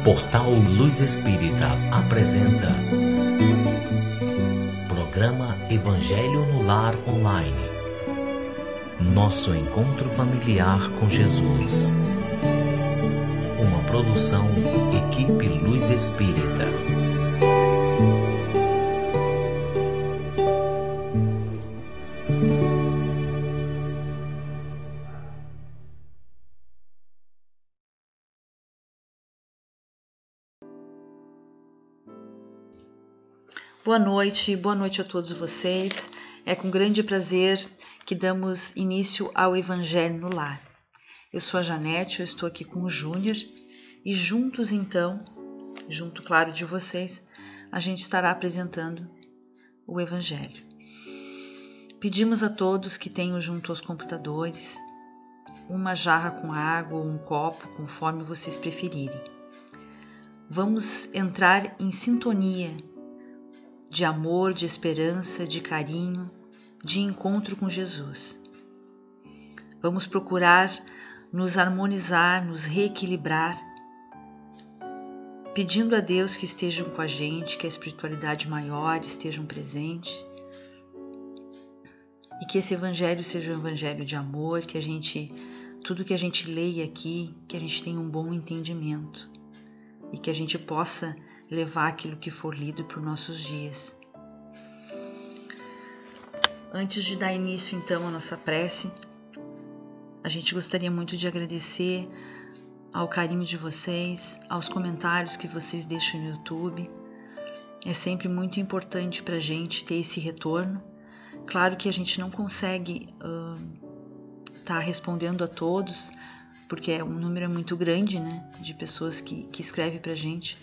Portal Luz Espírita apresenta Programa Evangelho no Lar Online. Nosso encontro familiar com Jesus. Uma produção Equipe Luz Espírita. Boa noite a todos vocês. É com grande prazer que damos início ao Evangelho no Lar. Eu sou a Janete, eu estou aqui com o Júnior e juntos então, junto claro de vocês, a gente estará apresentando o Evangelho. Pedimos a todos que tenham junto aos computadores uma jarra com água ou um copo, conforme vocês preferirem. Vamos entrar em sintonia de amor, de esperança, de carinho, de encontro com Jesus. Vamos procurar nos harmonizar, nos reequilibrar, pedindo a Deus que estejam com a gente, que a espiritualidade maior estejam presente e que esse evangelho seja um evangelho de amor, que tudo que a gente leia aqui, que a gente tenha um bom entendimento e que a gente possa levar aquilo que for lido para os nossos dias. Antes de dar início então à nossa prece, a gente gostaria muito de agradecer ao carinho de vocês, aos comentários que vocês deixam no YouTube. É sempre muito importante para a gente ter esse retorno. Claro que a gente não consegue estar respondendo a todos, porque um número é muito grande, né, de pessoas que escrevem para a gente.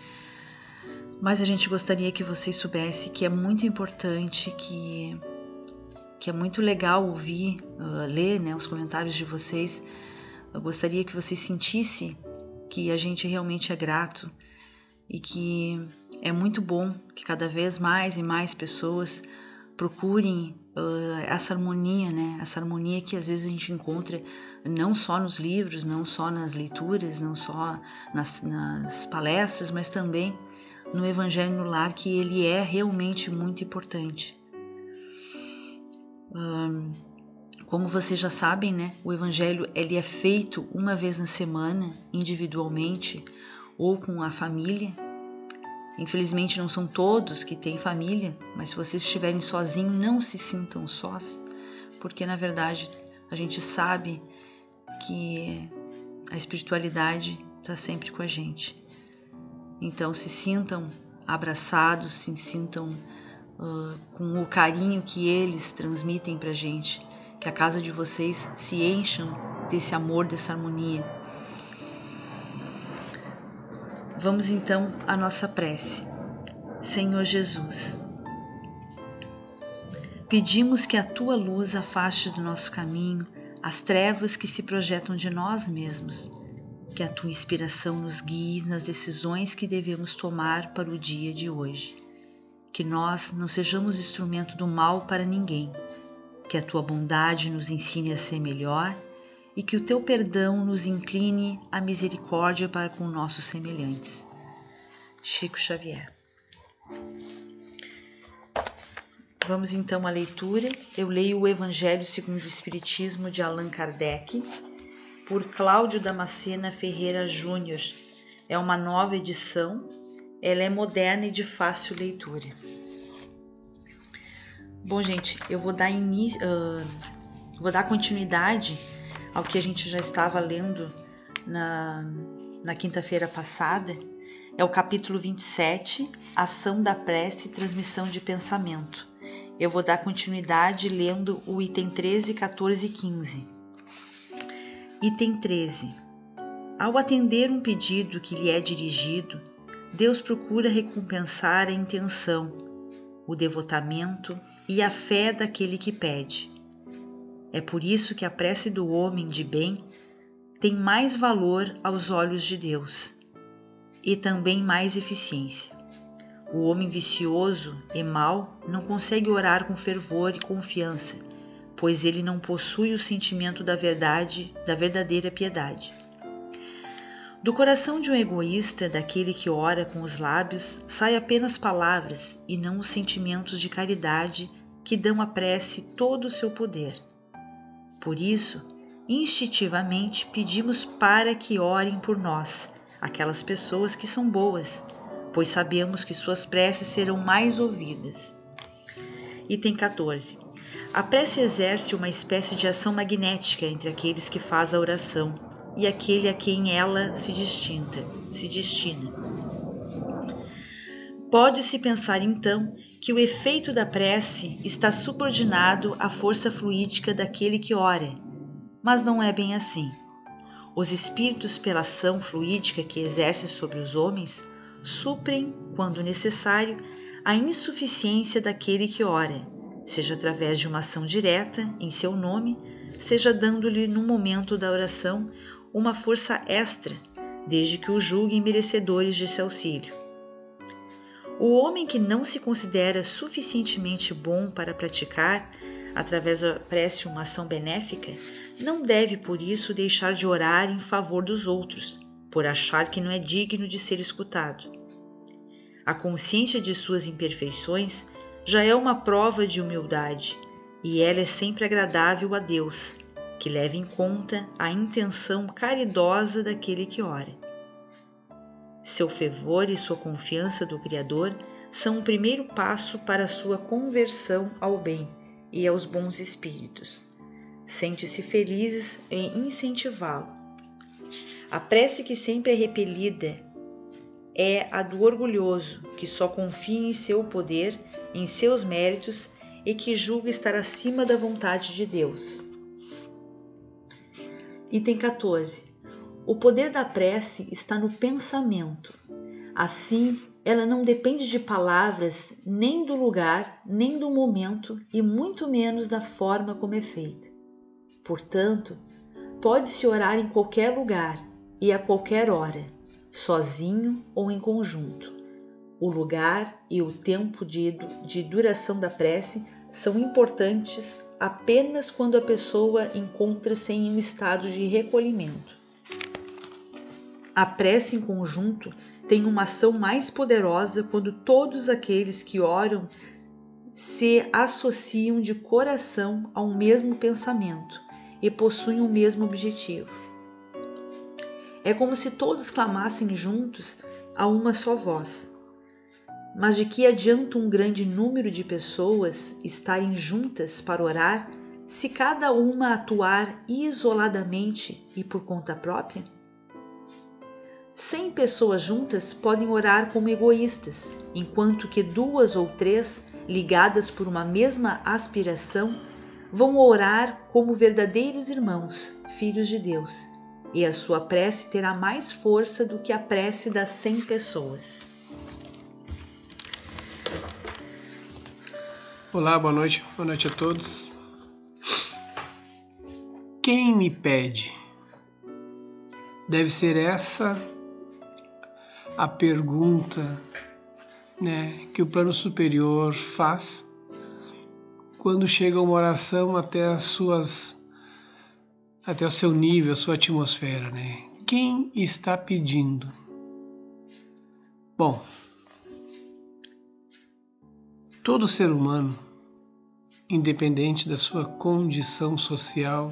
Mas a gente gostaria que vocês soubessem que é muito importante, que é muito legal ouvir, ler, né, os comentários de vocês. Eu gostaria que vocês sentissem que a gente realmente é grato e que é muito bom que cada vez mais e mais pessoas procurem essa harmonia, né? Essa harmonia que às vezes a gente encontra não só nos livros, não só nas leituras, não só nas palestras, mas também no Evangelho no Lar, que ele é realmente muito importante. Como vocês já sabem, né, o Evangelho ele é feito uma vez na semana, individualmente ou com a família. Infelizmente não são todos que têm família, mas se vocês estiverem sozinhos, não se sintam sós, porque na verdade a gente sabe que a espiritualidade está sempre com a gente. Então se sintam abraçados, se sintam com o carinho que eles transmitem para a gente, que a casa de vocês se encham desse amor, dessa harmonia. Vamos então à nossa prece. Senhor Jesus, pedimos que a Tua luz afaste do nosso caminho as trevas que se projetam de nós mesmos, que a Tua inspiração nos guie nas decisões que devemos tomar para o dia de hoje, que nós não sejamos instrumento do mal para ninguém, que a Tua bondade nos ensine a ser melhor e que o Teu perdão nos incline à misericórdia para com nossos semelhantes. Chico Xavier. Vamos então à leitura. Eu leio o Evangelho segundo o Espiritismo de Allan Kardec, por Cláudio Damascena Ferreira Júnior. É uma nova edição, ela é moderna e de fácil leitura. Bom, gente, eu vou dar continuidade ao que a gente já estava lendo na quinta-feira passada. É o capítulo 27, Ação da Prece e Transmissão de Pensamento. Eu vou dar continuidade lendo o item 13, 14 e 15. Item 13. Ao atender um pedido que lhe é dirigido, Deus procura recompensar a intenção, o devotamento e a fé daquele que pede. É por isso que a prece do homem de bem tem mais valor aos olhos de Deus e também mais eficiência. O homem vicioso e mau não consegue orar com fervor e confiança, pois ele não possui o sentimento da verdade, da verdadeira piedade. Do coração de um egoísta, daquele que ora com os lábios, saem apenas palavras e não os sentimentos de caridade que dão à prece todo o seu poder. Por isso, instintivamente pedimos para que orem por nós, aquelas pessoas que são boas, pois sabemos que suas preces serão mais ouvidas. Item 14. A prece exerce uma espécie de ação magnética entre aqueles que fazem a oração e aquele a quem ela se destina. Pode-se pensar então que o efeito da prece está subordinado à força fluídica daquele que ora, mas não é bem assim. Os espíritos, pela ação fluídica que exercem sobre os homens, suprem, quando necessário, a insuficiência daquele que ora, seja através de uma ação direta em seu nome, seja dando-lhe no momento da oração uma força extra, desde que o julguem merecedores desse auxílio. O homem que não se considera suficientemente bom para praticar, através da prece, uma ação benéfica, não deve por isso deixar de orar em favor dos outros, por achar que não é digno de ser escutado. A consciência de suas imperfeições já é uma prova de humildade, e ela é sempre agradável a Deus, que leva em conta a intenção caridosa daquele que ora. Seu fervor e sua confiança do Criador são o primeiro passo para a sua conversão ao bem e aos bons espíritos. Sente-se felizes em incentivá-lo. A prece que sempre é repelida é a do orgulhoso, que só confia em seu poder, em seus méritos e que julga estar acima da vontade de Deus. Item 14. O poder da prece está no pensamento. Assim, ela não depende de palavras, nem do lugar, nem do momento e muito menos da forma como é feita. Portanto, pode-se orar em qualquer lugar e a qualquer hora, sozinho ou em conjunto. O lugar e o tempo de duração da prece são importantes apenas quando a pessoa encontra-se em um estado de recolhimento. A prece em conjunto tem uma ação mais poderosa quando todos aqueles que oram se associam de coração ao mesmo pensamento e possuem o mesmo objetivo. É como se todos clamassem juntos a uma só voz. Mas de que adianta um grande número de pessoas estarem juntas para orar se cada uma atuar isoladamente e por conta própria? 100 pessoas juntas podem orar como egoístas, enquanto que 2 ou 3, ligadas por uma mesma aspiração, vão orar como verdadeiros irmãos, filhos de Deus, e a sua prece terá mais força do que a prece das 100 pessoas. Olá, boa noite a todos. Quem me pede? Deve ser essa a pergunta, que o plano superior faz quando chega uma oração até o seu nível, a sua atmosfera, Quem está pedindo? Bom, todo ser humano, independente da sua condição social,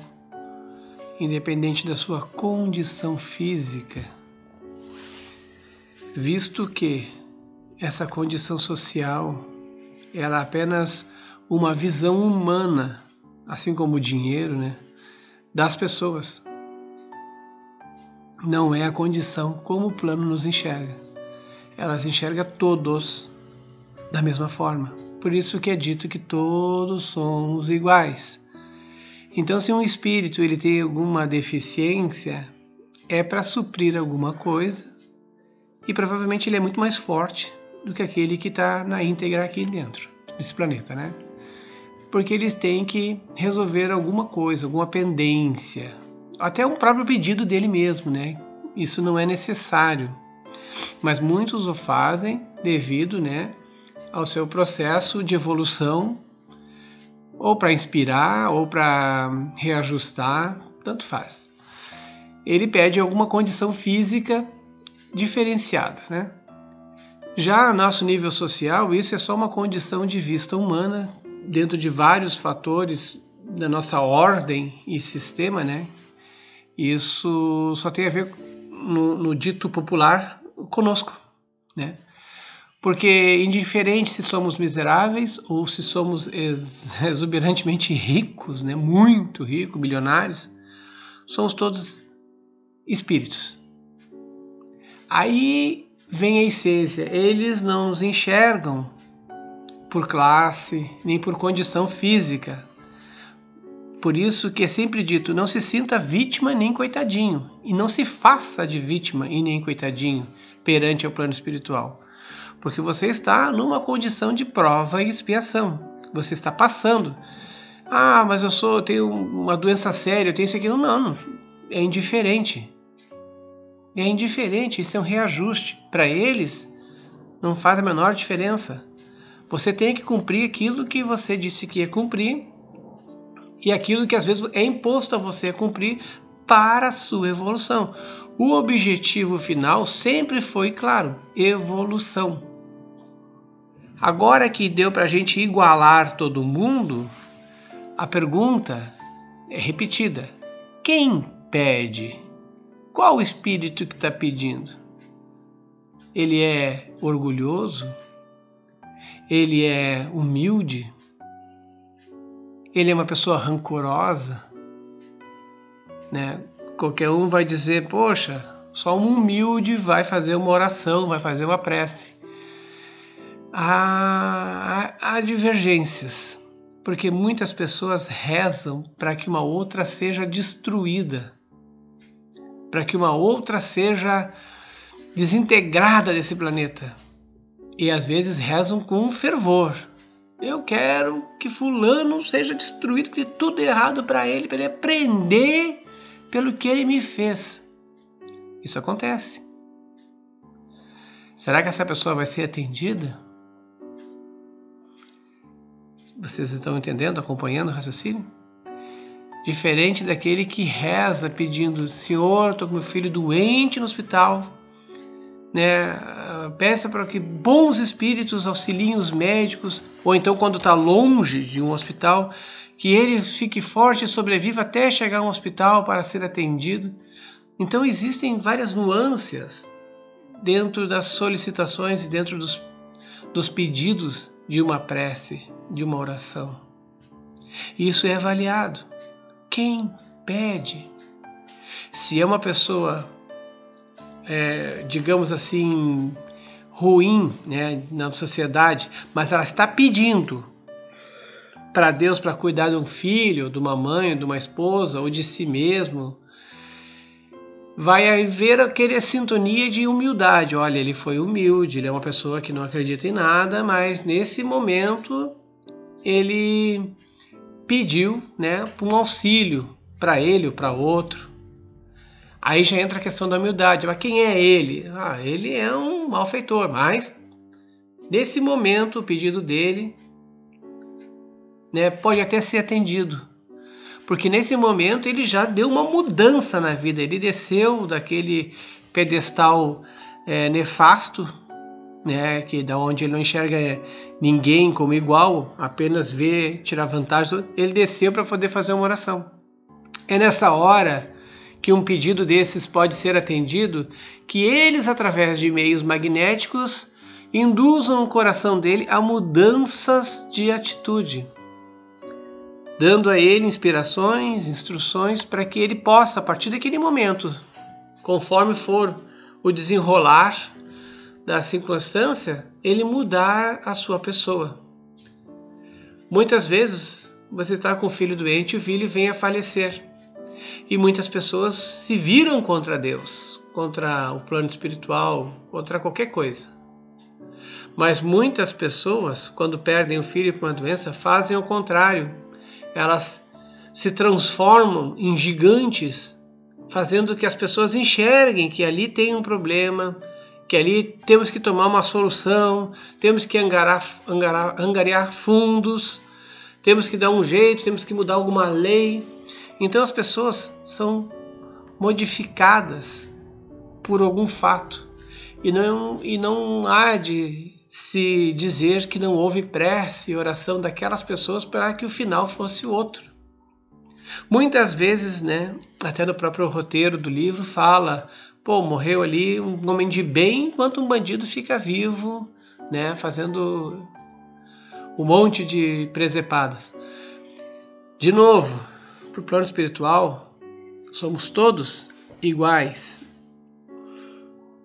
independente da sua condição física, visto que essa condição social ela é apenas uma visão humana, assim como o dinheiro, das pessoas. Não é a condição como o plano nos enxerga. Ela se enxerga todos da mesma forma. Por isso que é dito que todos somos iguais. Então, se um espírito ele tem alguma deficiência, é para suprir alguma coisa e provavelmente ele é muito mais forte do que aquele que está na íntegra aqui dentro desse planeta, Porque eles têm que resolver alguma coisa, alguma pendência, até um próprio pedido dele mesmo, Isso não é necessário, mas muitos o fazem devido, ao seu processo de evolução, ou para inspirar, ou para reajustar, tanto faz. ele pede alguma condição física diferenciada, né? Já a nosso nível social, isso é só uma condição de vista humana, dentro de vários fatores da nossa ordem e sistema, né? Isso só tem a ver no dito popular conosco, né? Porque indiferente se somos miseráveis ou se somos exuberantemente ricos, né? Muito ricos, bilionários, somos todos espíritos. Aí vem a essência, eles não nos enxergam por classe, nem por condição física. Por isso que é sempre dito, não se sinta vítima nem coitadinho, e não se faça de vítima e nem coitadinho perante o plano espiritual. Porque você está numa condição de prova e expiação. Você está passando. Ah, mas eu tenho uma doença séria, eu tenho isso aqui. Não, é indiferente. É indiferente, isso é um reajuste. Para eles, não faz a menor diferença. Você tem que cumprir aquilo que você disse que ia cumprir e aquilo que às vezes é imposto a você cumprir para a sua evolução. O objetivo final sempre foi, claro, evolução. Agora que deu para a gente igualar todo mundo, a pergunta é repetida. Quem pede? Qual o espírito que está pedindo? Ele é orgulhoso? Ele é humilde? Ele é uma pessoa rancorosa? Né? Qualquer um vai dizer, poxa, só um humilde vai fazer uma oração, vai fazer uma prece. Há divergências, porque muitas pessoas rezam para que uma outra seja destruída, para que uma outra seja desintegrada desse planeta. E às vezes rezam com fervor. Eu quero que fulano seja destruído, que tudo errado para ele aprender pelo que ele me fez. Isso acontece. Será que essa pessoa vai ser atendida? Vocês estão entendendo, acompanhando o raciocínio? Diferente daquele que reza pedindo, Senhor, estou com meu filho doente no hospital, né? Peça para que bons espíritos auxiliem os médicos, ou então quando está longe de um hospital, que ele fique forte e sobreviva até chegar a um hospital para ser atendido. Então existem várias nuances dentro das solicitações e dentro dos pedidos de uma prece, de uma oração. Isso é avaliado. Quem pede? Se é uma pessoa, digamos assim, ruim, né, na sociedade, mas ela está pedindo para Deus para cuidar de um filho, de uma mãe, de uma esposa ou de si mesmo, vai haver aquela sintonia de humildade. Olha, ele foi humilde, ele é uma pessoa que não acredita em nada, mas nesse momento ele pediu, né, um auxílio para ele ou para outro. Aí já entra a questão da humildade. Mas quem é ele? Ele é um malfeitor, mas nesse momento o pedido dele, né, pode até ser atendido. Porque nesse momento ele já deu uma mudança na vida. Ele desceu daquele pedestal nefasto, né, que da onde ele não enxerga ninguém como igual, apenas vê, tirar vantagem. Ele desceu para poder fazer uma oração. É nessa hora que um pedido desses pode ser atendido, que eles, através de meios magnéticos, induzam o coração dele a mudanças de atitude, dando a ele inspirações, instruções para que ele possa, a partir daquele momento, conforme for o desenrolar da circunstância, ele mudar a sua pessoa. Muitas vezes você está com o filho doente e o filho vem a falecer. E muitas pessoas se viram contra Deus, contra o plano espiritual, contra qualquer coisa. Mas muitas pessoas, quando perdem o filho por uma doença, fazem o contrário. Elas se transformam em gigantes, fazendo que as pessoas enxerguem que ali tem um problema, que ali temos que tomar uma solução, temos que angariar fundos, temos que dar um jeito, temos que mudar alguma lei. Então as pessoas são modificadas por algum fato. E não há de se dizer que não houve prece e oração daquelas pessoas para que o final fosse outro. Muitas vezes, né, até no próprio roteiro do livro fala, morreu ali um homem de bem enquanto um bandido fica vivo, né, fazendo um monte de presepadas. De novo, para o plano espiritual, somos todos iguais.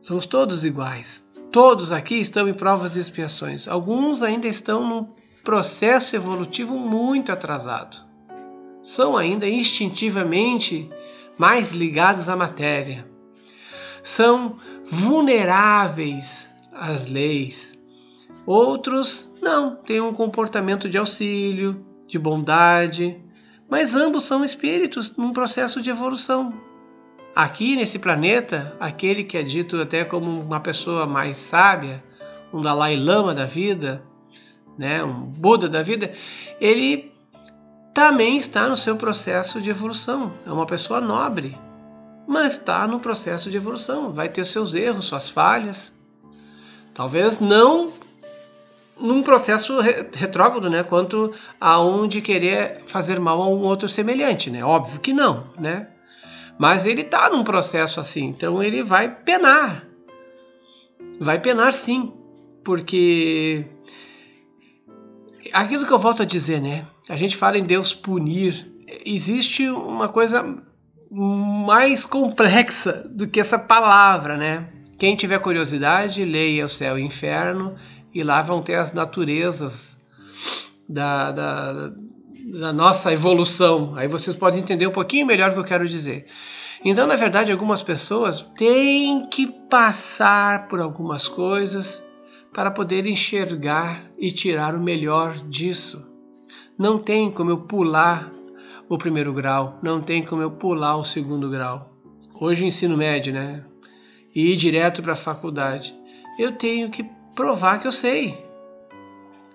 Somos todos iguais. Todos aqui estão em provas e expiações. Alguns ainda estão num processo evolutivo muito atrasado. São ainda instintivamente mais ligados à matéria. São vulneráveis às leis. Outros não, têm um comportamento de auxílio, de bondade, mas ambos são espíritos num processo de evolução. Aqui nesse planeta, aquele que é dito até como uma pessoa mais sábia, um Dalai Lama da vida, né, um Buda da vida, ele também está no seu processo de evolução. É uma pessoa nobre, mas está no processo de evolução. Vai ter seus erros, suas falhas. Talvez não num processo retrógrado, né, quanto a um de querer fazer mal a um outro semelhante, né? Óbvio que não, né? Mas ele está num processo assim, então ele vai penar. Vai penar sim, porque aquilo que eu volto a dizer, né? A gente fala em Deus punir. Existe uma coisa mais complexa do que essa palavra, né? Quem tiver curiosidade, leia O Céu e o Inferno, e lá vão ter as naturezas da nossa evolução. Aí vocês podem entender um pouquinho melhor o que eu quero dizer. Então, na verdade, algumas pessoas têm que passar por algumas coisas para poder enxergar e tirar o melhor disso. Não tem como eu pular o primeiro grau, não tem como eu pular o segundo grau. Hoje, ensino médio, né? E ir direto para a faculdade. Eu tenho que provar que eu sei.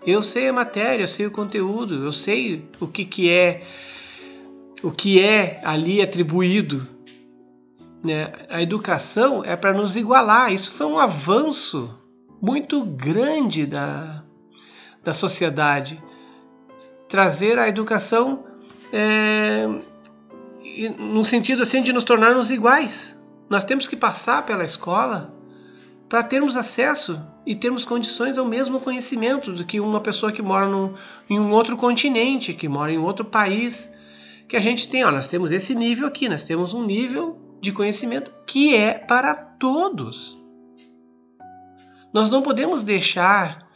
Eu sei a matéria, eu sei o conteúdo, eu sei o que é ali atribuído. Né? A educação é para nos igualar. Isso foi um avanço muito grande da sociedade. Trazer a educação no sentido assim de nos tornarmos iguais. Nós temos que passar pela escola para termos acesso e termos condições ao mesmo conhecimento do que uma pessoa que mora em um outro continente, que mora em outro país, que a gente tem. Nós temos esse nível aqui, nós temos um nível de conhecimento que é para todos. Nós não podemos deixar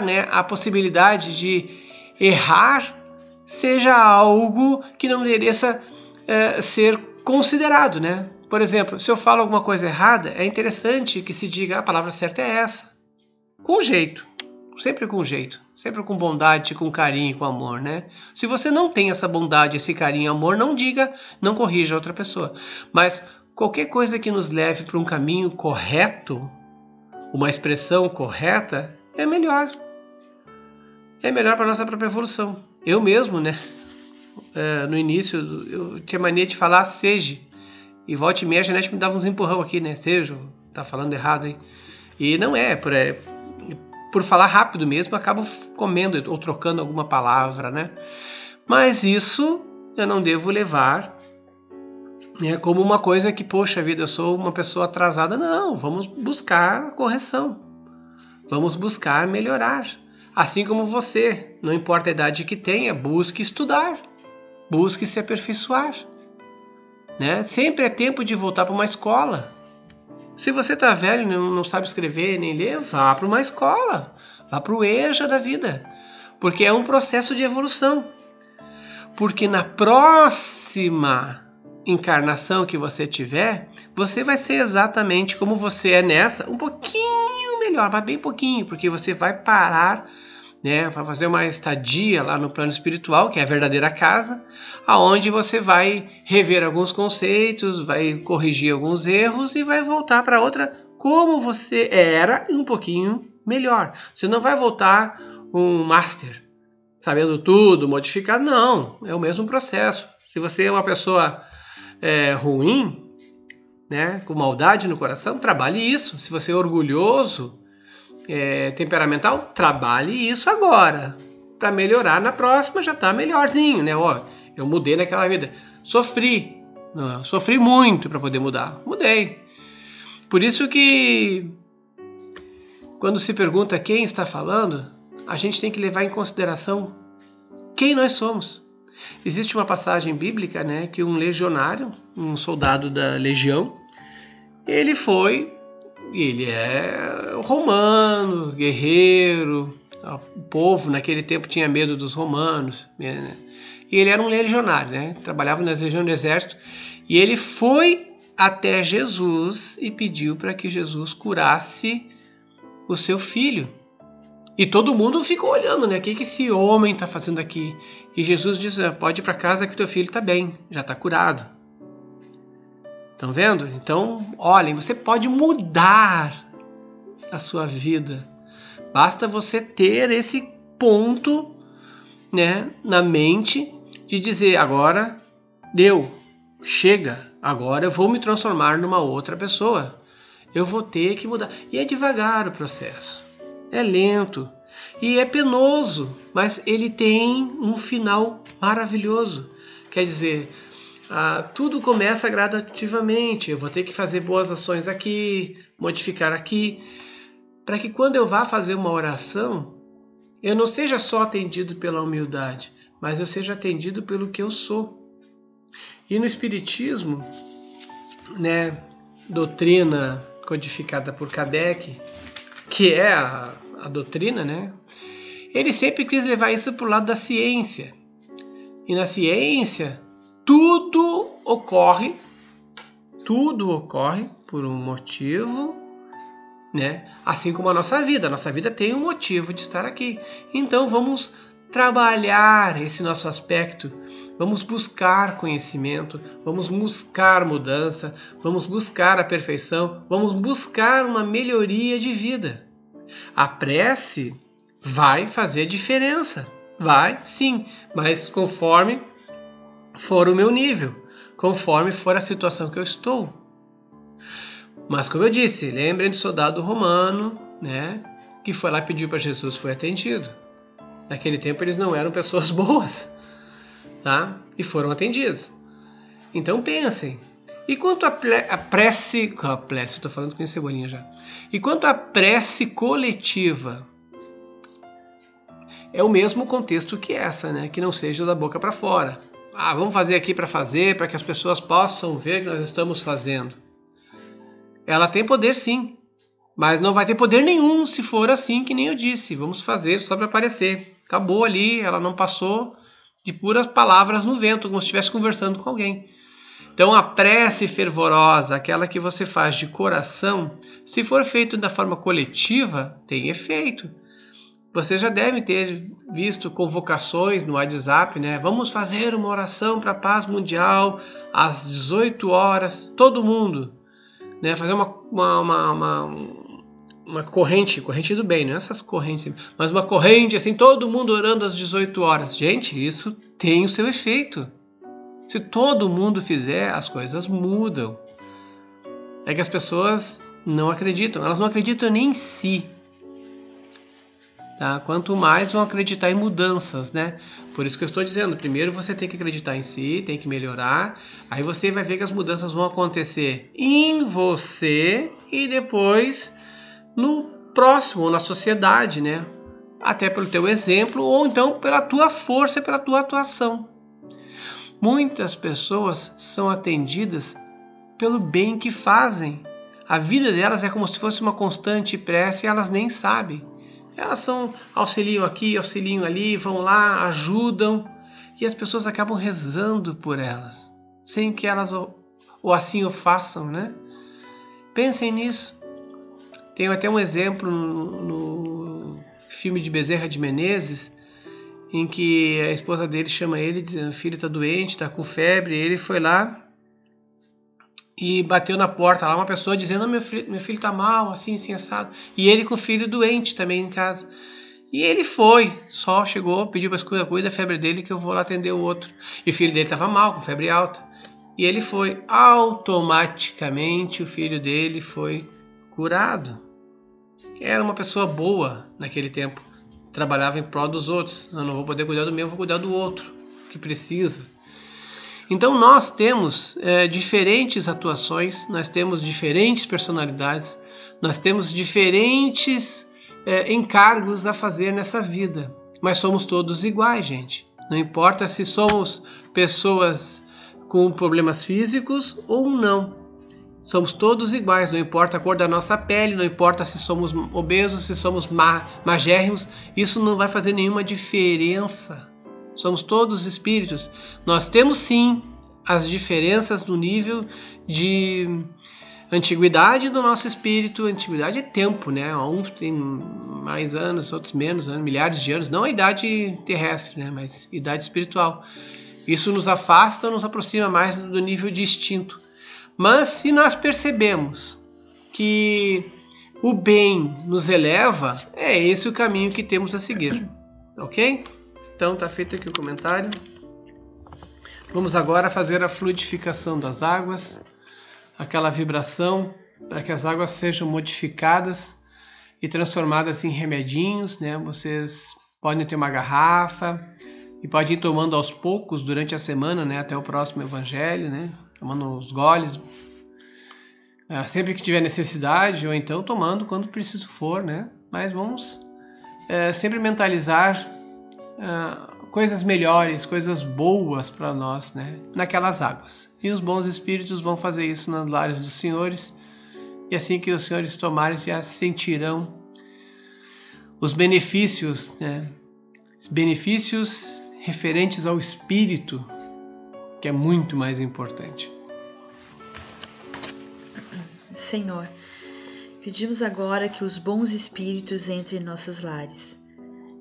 né, a possibilidade de errar seja algo que não mereça ser considerado, né? Por exemplo, se eu falo alguma coisa errada, é interessante que se diga a palavra certa é essa. Com jeito. Sempre com jeito. Sempre com bondade, com carinho, com amor, né? Se você não tem essa bondade, esse carinho e amor, não diga, não corrija outra pessoa. Mas qualquer coisa que nos leve para um caminho correto, uma expressão correta, é melhor. É melhor para a nossa própria evolução. Eu mesmo, né? No início, eu tinha mania de falar seja. E volta e meia a Janete me dava uns empurrão aqui, né? Seja, tá falando errado aí. E não é, por falar rápido mesmo, acabo comendo ou trocando alguma palavra, né? Mas isso eu não devo levar, né, como uma coisa que, poxa vida, eu sou uma pessoa atrasada. Não, vamos buscar correção. Vamos buscar melhorar. Assim como você, não importa a idade que tenha, busque estudar. Busque se aperfeiçoar. Né? Sempre é tempo de voltar para uma escola. Se você está velho e não sabe escrever nem ler, vá para uma escola. Vá para o EJA da vida. Porque é um processo de evolução. Porque na próxima encarnação que você tiver, você vai ser exatamente como você é nessa, um pouquinho melhor, mas bem pouquinho, porque você vai parar, né, para fazer uma estadia lá no plano espiritual, que é a verdadeira casa, aonde você vai rever alguns conceitos, vai corrigir alguns erros e vai voltar para outra como você era um pouquinho melhor. Você não vai voltar um master, sabendo tudo, modificado, não. É o mesmo processo. Se você é uma pessoa ruim, né, com maldade no coração, trabalhe isso. Se você é orgulhoso, temperamental, trabalhe isso agora. Para melhorar na próxima já está melhorzinho, né? Ó, eu mudei naquela vida. Sofri muito para poder mudar. Mudei. Por isso que quando se pergunta quem está falando, a gente tem que levar em consideração quem nós somos. Existe uma passagem bíblica, né, que um legionário, um soldado da legião, ele é romano, guerreiro, o povo naquele tempo tinha medo dos romanos, né? E ele era um legionário, né? Trabalhava nas legiões do exército, e ele foi até Jesus e pediu para que Jesus curasse o seu filho. E todo mundo ficou olhando, né? O que esse homem está fazendo aqui? E Jesus diz, pode ir para casa que o teu filho está bem, já está curado. Estão vendo? Então, olhem, você pode mudar a sua vida. Basta você ter esse ponto, né, na mente de dizer, agora deu, chega, agora eu vou me transformar numa outra pessoa. Eu vou ter que mudar. E é devagar o processo. É lento. E é penoso, mas ele tem um final maravilhoso. Quer dizer, tudo começa gradativamente. Eu vou ter que fazer boas ações aqui, modificar aqui, para que quando eu vá fazer uma oração, eu não seja só atendido pela humildade, mas eu seja atendido pelo que eu sou. E no Espiritismo, né, doutrina codificada por Kardec, que é a doutrina, né, ele sempre quis levar isso para o lado da ciência. E na ciência, tudo ocorre por um motivo, né? Assim como a nossa vida tem um motivo de estar aqui. Então vamos trabalhar esse nosso aspecto, vamos buscar conhecimento, vamos buscar mudança, vamos buscar a perfeição, vamos buscar uma melhoria de vida. A prece vai fazer diferença, vai sim, mas conforme for o meu nível, conforme for a situação que eu estou. Mas como eu disse, lembrem do soldado romano, né, que foi lá pedir para Jesus, foi atendido. Naquele tempo eles não eram pessoas boas, tá? E foram atendidos. Então pensem. E quanto à prece, estou falando com Cebolinha já. E quanto à prece coletiva, é o mesmo contexto que essa, né? Que não seja da boca para fora. Vamos fazer aqui para que as pessoas possam ver que nós estamos fazendo. Ela tem poder sim, mas não vai ter poder nenhum se for assim que nem eu disse. Vamos fazer só para aparecer. Acabou ali, ela não passou de puras palavras no vento, como se estivesse conversando com alguém. Então a prece fervorosa, aquela que você faz de coração, se for feito da forma coletiva, tem efeito. Vocês já devem ter visto convocações no WhatsApp, né? Vamos fazer uma oração para a paz mundial às 18 horas, todo mundo. Né, fazer uma corrente do bem, não é essas correntes, mas uma corrente assim, todo mundo orando às 18 horas. Gente, isso tem o seu efeito. Se todo mundo fizer, as coisas mudam. É que as pessoas não acreditam, elas não acreditam nem em si. Tá? Quanto mais vão acreditar em mudanças, né? Por isso que eu estou dizendo, primeiro você tem que acreditar em si, tem que melhorar, aí você vai ver que as mudanças vão acontecer em você e depois no próximo, na sociedade, né? Até pelo teu exemplo ou então pela tua força, pela tua atuação. Muitas pessoas são atendidas pelo bem que fazem. A vida delas é como se fosse uma constante prece e elas nem sabem. Elas auxiliam aqui, auxiliam ali, vão lá, ajudam. E as pessoas acabam rezando por elas, sem que elas ou assim o façam, né? Pensem nisso. Tenho até um exemplo no filme de Bezerra de Menezes, em que a esposa dele chama ele, dizendo, o filho está doente, está com febre. Ele foi lá e bateu na porta lá uma pessoa dizendo, meu filho tá mal, assim, assado. E ele com o filho doente também em casa. E ele foi, só chegou, pediu para cuida da febre dele que eu vou lá atender o outro. E o filho dele estava mal, com febre alta. E ele foi automaticamente, o filho dele foi curado. Era uma pessoa boa naquele tempo. Trabalhava em prol dos outros. Eu não vou poder cuidar do meu, vou cuidar do outro que precisa. Então nós temos diferentes atuações, nós temos diferentes personalidades, nós temos diferentes encargos a fazer nessa vida. Mas somos todos iguais, gente. Não importa se somos pessoas com problemas físicos ou não. Somos todos iguais, não importa a cor da nossa pele, não importa se somos obesos, se somos magérrimos, isso não vai fazer nenhuma diferença. Somos todos espíritos. Nós temos sim as diferenças no nível de antiguidade do nosso espírito. Antiguidade é tempo, né? Uns têm mais anos, outros menos, milhares de anos. Não a idade terrestre, né? Mas idade espiritual. Isso nos afasta ou nos aproxima mais do nível de instinto. Mas se nós percebemos que o bem nos eleva, é esse o caminho que temos a seguir. Ok? Então está feito aqui o comentário. Vamos agora fazer a fluidificação das águas, aquela vibração para que as águas sejam modificadas e transformadas em remedinhos, né? Vocês podem ter uma garrafa e podem ir tomando aos poucos durante a semana, né? Até o próximo evangelho, né? Tomando os goles, sempre que tiver necessidade, ou então tomando quando preciso for, né? Mas vamos sempre mentalizar coisas melhores, coisas boas para nós, né? Naquelas águas. E os bons espíritos vão fazer isso nas lares dos senhores, e assim que os senhores tomarem, já sentirão os benefícios, né? Os benefícios referentes ao espírito, que é muito mais importante. Senhor, pedimos agora que os bons espíritos entrem em nossos lares,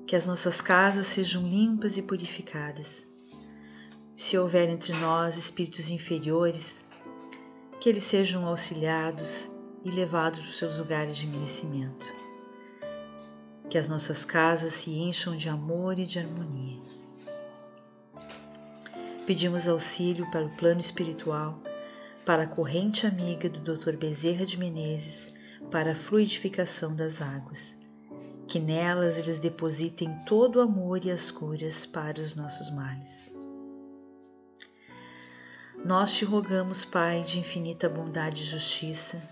que as nossas casas sejam limpas e purificadas. Se houver entre nós espíritos inferiores, que eles sejam auxiliados e levados para os seus lugares de merecimento. Que as nossas casas se encham de amor e de harmonia. Pedimos auxílio para o plano espiritual, para a corrente amiga do Dr. Bezerra de Menezes, para a fluidificação das águas. Que nelas eles depositem todo o amor e as curas para os nossos males. Nós te rogamos, Pai de infinita bondade e justiça,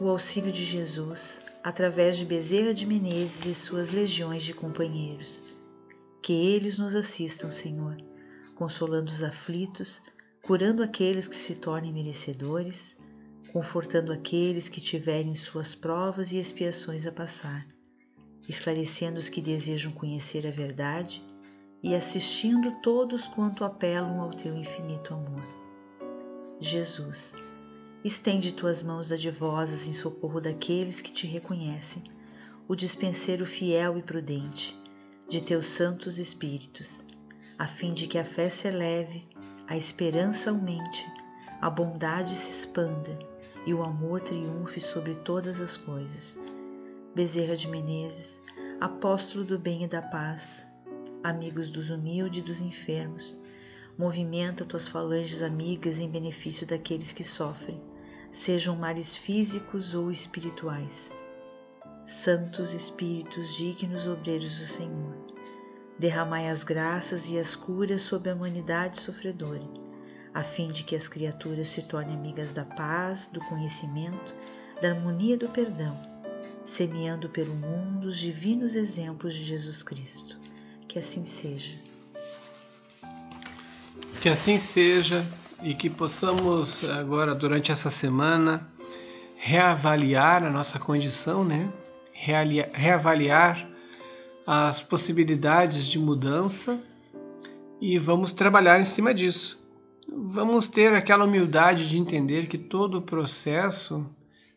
o auxílio de Jesus, através de Bezerra de Menezes e suas legiões de companheiros. Que eles nos assistam, Senhor, consolando os aflitos, curando aqueles que se tornem merecedores, confortando aqueles que tiverem suas provas e expiações a passar, esclarecendo os que desejam conhecer a verdade e assistindo todos quanto apelam ao teu infinito amor. Jesus, estende tuas mãos dadivosas em socorro daqueles que te reconhecem, o dispenseiro fiel e prudente de teus santos espíritos, a fim de que a fé se eleve, a esperança aumente, a bondade se expanda e o amor triunfe sobre todas as coisas. Bezerra de Menezes, apóstolo do bem e da paz, amigos dos humildes e dos enfermos, movimenta tuas falanges amigas em benefício daqueles que sofrem, sejam males físicos ou espirituais. Santos Espíritos, dignos obreiros do Senhor, derramai as graças e as curas sobre a humanidade sofredora, a fim de que as criaturas se tornem amigas da paz, do conhecimento, da harmonia e do perdão, semeando pelo mundo os divinos exemplos de Jesus Cristo. Que assim seja. Que assim seja e que possamos agora, durante essa semana, reavaliar a nossa condição, né? Reavaliar as possibilidades de mudança e vamos trabalhar em cima disso. Vamos ter aquela humildade de entender que todo o processo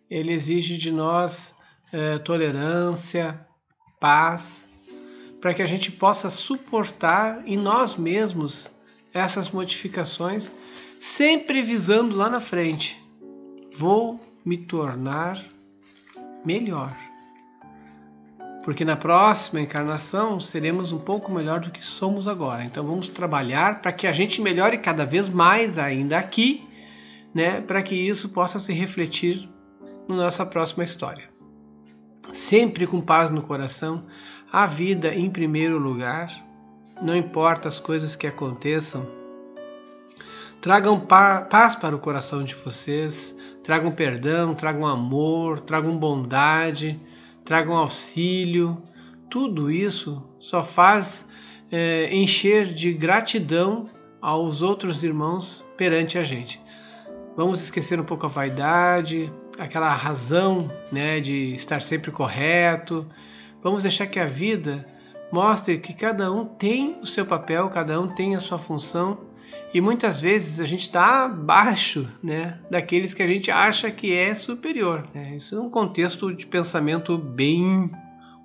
ele exige de nós tolerância, paz, para que a gente possa suportar em nós mesmos essas modificações, sempre visando lá na frente. Vou me tornar melhor. Porque na próxima encarnação seremos um pouco melhor do que somos agora. Então vamos trabalhar para que a gente melhore cada vez mais ainda aqui, né, para que isso possa se refletir na nossa próxima história. Sempre com paz no coração, a vida em primeiro lugar, não importa as coisas que aconteçam. Tragam paz para o coração de vocês, tragam perdão, tragam amor, tragam bondade, tragam auxílio. Tudo isso só faz encher de gratidão aos outros irmãos perante a gente. Vamos esquecer um pouco a vaidade, aquela razão, né, de estar sempre correto. Vamos deixar que a vida mostre que cada um tem o seu papel, cada um tem a sua função, e muitas vezes a gente está abaixo, né, daqueles que a gente acha que é superior, né? Isso é um contexto de pensamento bem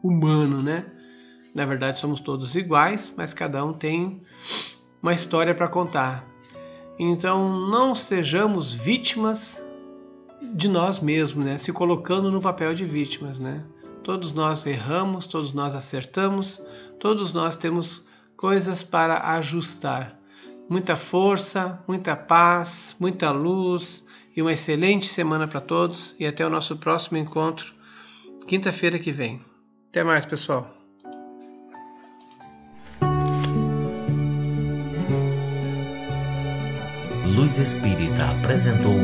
humano, né? Na verdade somos todos iguais, mas cada um tem uma história para contar. Então não sejamos vítimas de nós mesmos, né? Se colocando no papel de vítimas, né? Todos nós erramos, todos nós acertamos, todos nós temos coisas para ajustar. Muita força, muita paz, muita luz e uma excelente semana para todos, e até o nosso próximo encontro, quinta-feira que vem. Até mais, pessoal. Luz Espírita apresentou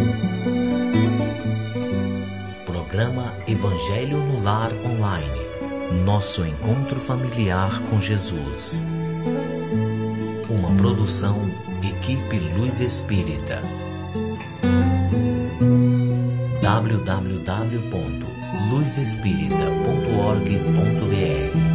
Programa Evangelho no Lar Online. Nosso encontro familiar com Jesus. Uma produção Equipe Luz Espírita. www.luzespirita.org.br